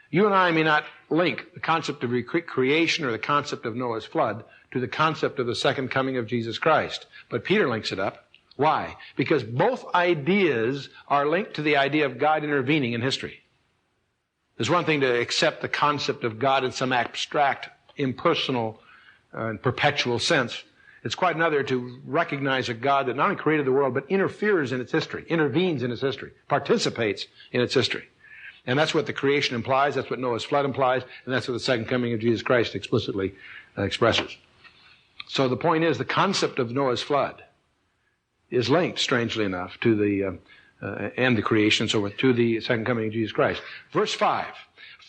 You and I may not link the concept of creation or the concept of Noah's flood to the concept of the second coming of Jesus Christ. But Peter links it up. Why? Because both ideas are linked to the idea of God intervening in history. There's one thing to accept the concept of God in some abstract, impersonal, and perpetual sense. It's quite another to recognize a God that not only created the world, but interferes in its history, intervenes in its history, participates in its history. And that's what the creation implies, that's what Noah's flood implies, and that's what the second coming of Jesus Christ explicitly expresses. So the point is, the concept of Noah's flood is linked, strangely enough, to the and the creation and so forth, to the second coming of Jesus Christ. Verse 5,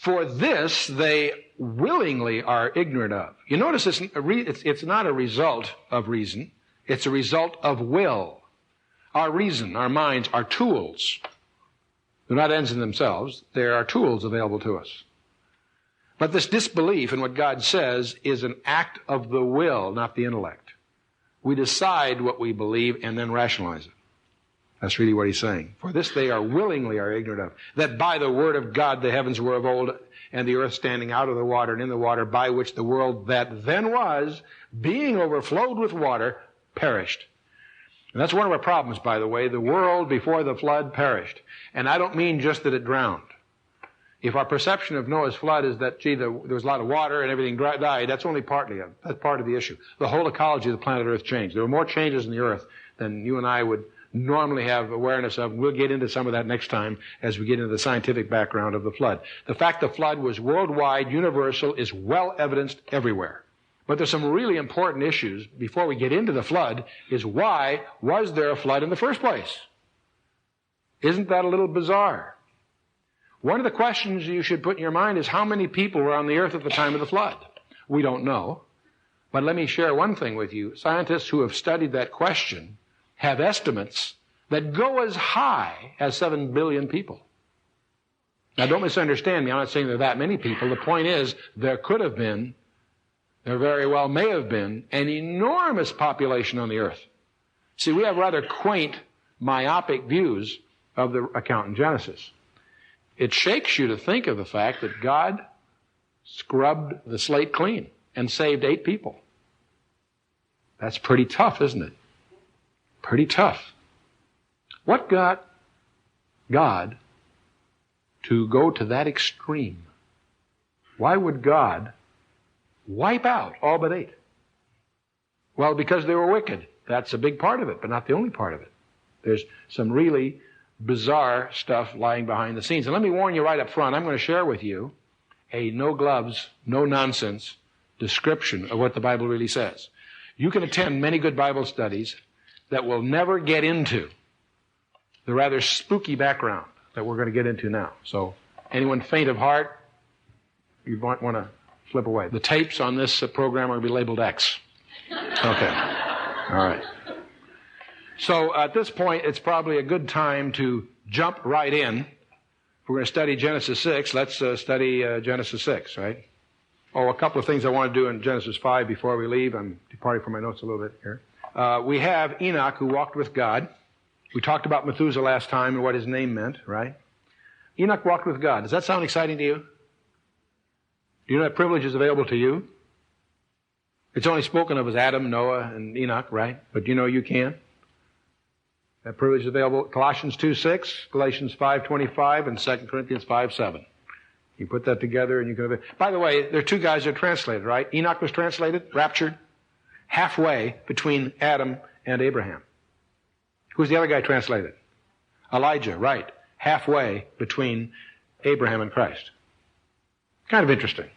for this they willingly are ignorant of. You notice it's not a result of reason, it's a result of will. Our reason, our minds, are tools. They're not ends in themselves. They are tools available to us. But this disbelief in what God says is an act of the will, not the intellect. We decide what we believe and then rationalize it. That's really what he's saying. For this they are willingly are ignorant of, that by the word of God the heavens were of old, and the earth standing out of the water and in the water, by which the world that then was, being overflowed with water, perished. And that's one of our problems, by the way. The world before the flood perished. And I don't mean just that it drowned. If our perception of Noah's flood is that, gee, there was a lot of water and everything died, that's only partly it. That's part of the issue. The whole ecology of the planet Earth changed. There were more changes in the Earth than you and I would normally have awareness of. We'll get into some of that next time as we get into the scientific background of the flood. The fact the flood was worldwide, universal, is well evidenced everywhere. But there's some really important issues before we get into the flood, is why was there a flood in the first place? Isn't that a little bizarre? One of the questions you should put in your mind is how many people were on the earth at the time of the flood? We don't know. But let me share one thing with you. Scientists who have studied that question have estimates that go as high as 7 billion people. Now, don't misunderstand me. I'm not saying there are that many people. The point is, there could have been, there very well may have been, an enormous population on the earth. See, we have rather quaint, myopic views of the account in Genesis. It shakes you to think of the fact that God scrubbed the slate clean and saved 8 people. That's pretty tough, isn't it? Pretty tough. What got God to go to that extreme? Why would God wipe out all but 8? Well, because they were wicked. That's a big part of it, but not the only part of it. There's some really bizarre stuff lying behind the scenes. And let me warn you right up front, I'm going to share with you a no gloves, no nonsense description of what the Bible really says. You can attend many good Bible studies that will never get into the rather spooky background that we're going to get into now. So anyone faint of heart, you might want to flip away. The tapes on this program are going to be labeled X. Okay. All right. So at this point, it's probably a good time to jump right in. If we're going to study Genesis 6, let's study Genesis 6, right? Oh, a couple of things I want to do in Genesis 5 before we leave. I'm departing from my notes a little bit here. We have Enoch who walked with God. We talked about Methuselah last time and what his name meant, right? Enoch walked with God. Does that sound exciting to you? Do you know that privilege is available to you? It's only spoken of as Adam, Noah, and Enoch, right? But you know you can. That privilege is available. Colossians 2:6, Galatians 5:25, and 2 Corinthians 5:7. You put that together and you can... By the way, there are 2 guys that are translated, right? Enoch was translated, raptured, halfway between Adam and Abraham. Who's the other guy translated? Elijah, right. Halfway between Abraham and Christ. Kind of interesting.